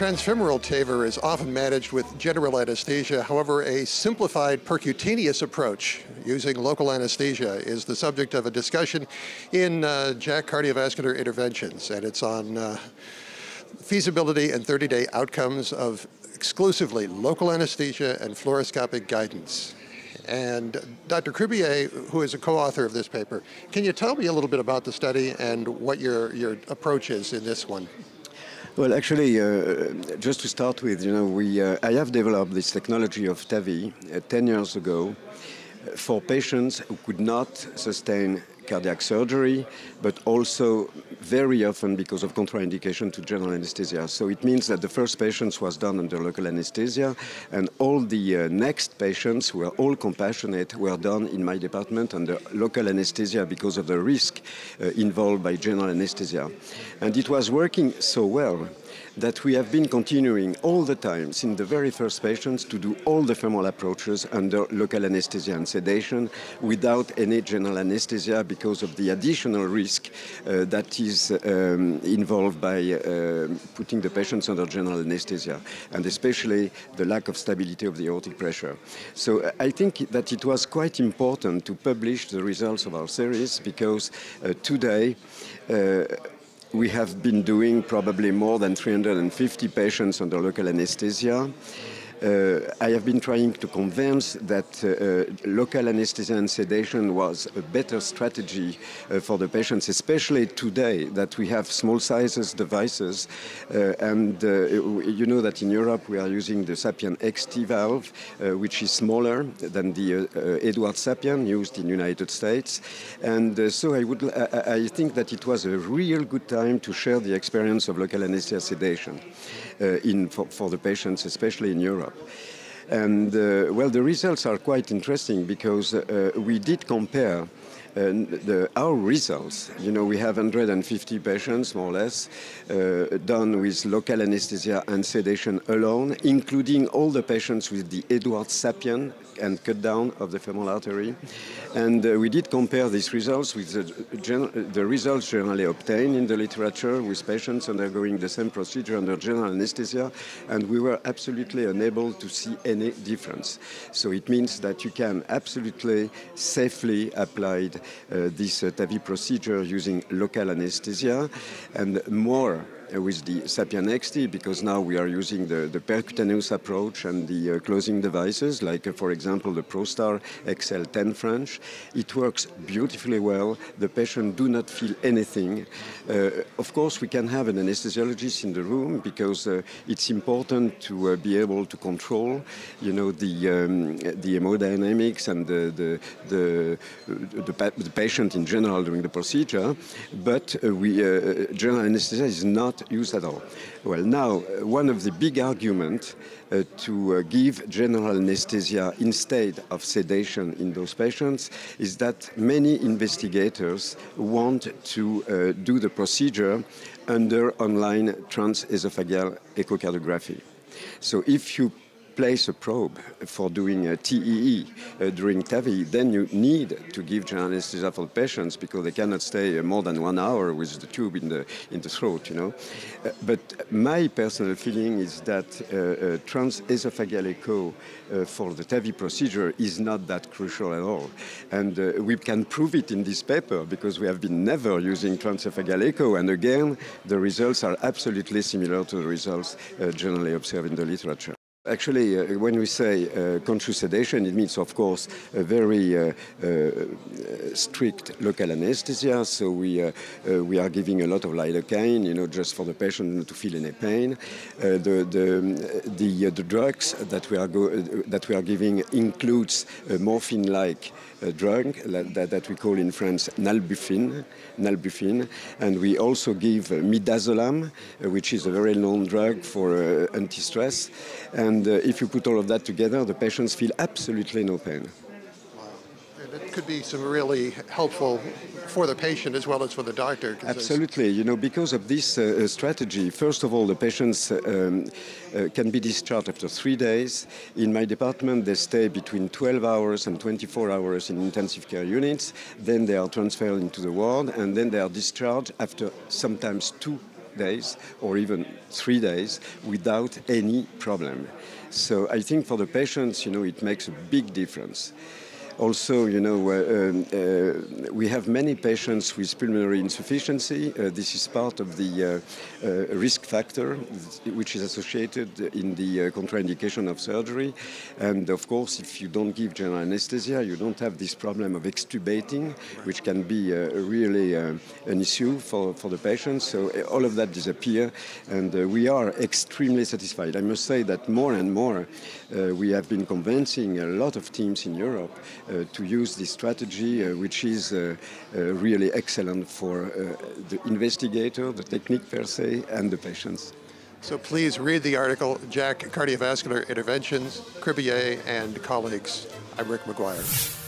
Transfemoral TAVR is often managed with general anesthesia. However, a simplified percutaneous approach using local anesthesia is the subject of a discussion in JACC Cardiovascular Interventions, and it's on feasibility and 30-day outcomes of exclusively local anesthesia and fluoroscopic guidance. And Dr. Crubier, who is a co-author of this paper, can you tell me a little bit about the study and what your approach is in this one? Well, actually, just to start with, I have developed this technology of TAVI 10 years ago for patients who could not sustain cardiac surgery, but also very often because of contraindication to general anesthesia. So it means that the first patients was done under local anesthesia, and all the next patients, who are all compassionate, were done in my department under local anesthesia because of the risk involved by general anesthesia. And it was working so well that we have been continuing all the time, since the very first patients, to do all the femoral approaches under local anesthesia and sedation without any general anesthesia because of the additional risk that is involved by putting the patients under general anesthesia, and especially the lack of stability of the aortic pressure. So I think that it was quite important to publish the results of our series because today, we have been doing probably more than 350 patients under local anesthesia. I have been trying to convince that local anesthesia and sedation was a better strategy for the patients, especially today that we have small sizes devices. You know that in Europe we are using the Sapien XT valve, which is smaller than the Edwards Sapien used in the United States. And so I think that it was a real good time to share the experience of local anesthesia sedation for the patients, especially in Europe. And well, the results are quite interesting because we did compare our results. We have 150 patients, more or less, done with local anesthesia and sedation alone, including all the patients with the Edwards Sapien and cut down of the femoral artery. And we did compare these results with the results generally obtained in the literature with patients undergoing the same procedure under general anesthesia, and we were absolutely unable to see any difference. So it means that you can absolutely safely apply this TAVI procedure using local anesthesia, and more with the Sapien XT, because now we are using the percutaneous approach and the closing devices, like, for example, the ProStar XL 10 French. It works beautifully well. The patient do not feel anything. Of course, we can have an anesthesiologist in the room because it's important to be able to control, the hemodynamics and the patient in general during the procedure. But general anesthesia is not used at all. Well, now, one of the big arguments to give general anesthesia instead of sedation in those patients is that many investigators want to do the procedure under online transesophageal echocardiography. So if you place a probe for doing a TEE during TAVI, then you need to give general anesthesia for patients because they cannot stay more than 1 hour with the tube in the throat, But my personal feeling is that transesophageal echo for the TAVI procedure is not that crucial at all. And we can prove it in this paper because we have been never using transesophageal echo. And again, the results are absolutely similar to the results generally observed in the literature. Actually, when we say conscious sedation, it means, of course, a very strict local anesthesia. So we are giving a lot of lidocaine, just for the patient not to feel any pain. The drugs that we are giving includes a morphine-like drug that we call in France nalbuphine, and we also give midazolam, which is a very known drug for anti-stress. And if you put all of that together, the patients feel absolutely no pain. Wow. And it could be some really helpful for the patient as well as for the doctor. Absolutely. Because of this strategy, first of all, the patients can be discharged after 3 days. In my department, they stay between 12 hours and 24 hours in intensive care units. Then they are transferred into the ward, and then they are discharged after sometimes 2 days or even 3 days without any problem. So I think for the patients, it makes a big difference. Also, we have many patients with pulmonary insufficiency. This is part of the risk factor which is associated in the contraindication of surgery. And of course, if you don't give general anesthesia, you don't have this problem of extubating, which can be really an issue for the patients. So all of that disappears, and we are extremely satisfied. I must say that more and more we have been convincing a lot of teams in Europe to use this strategy, which is really excellent for the investigator, the technique per se, and the patients. So please read the article, JACC Cardiovascular Interventions, Cribier and colleagues. I'm Rick McGuire.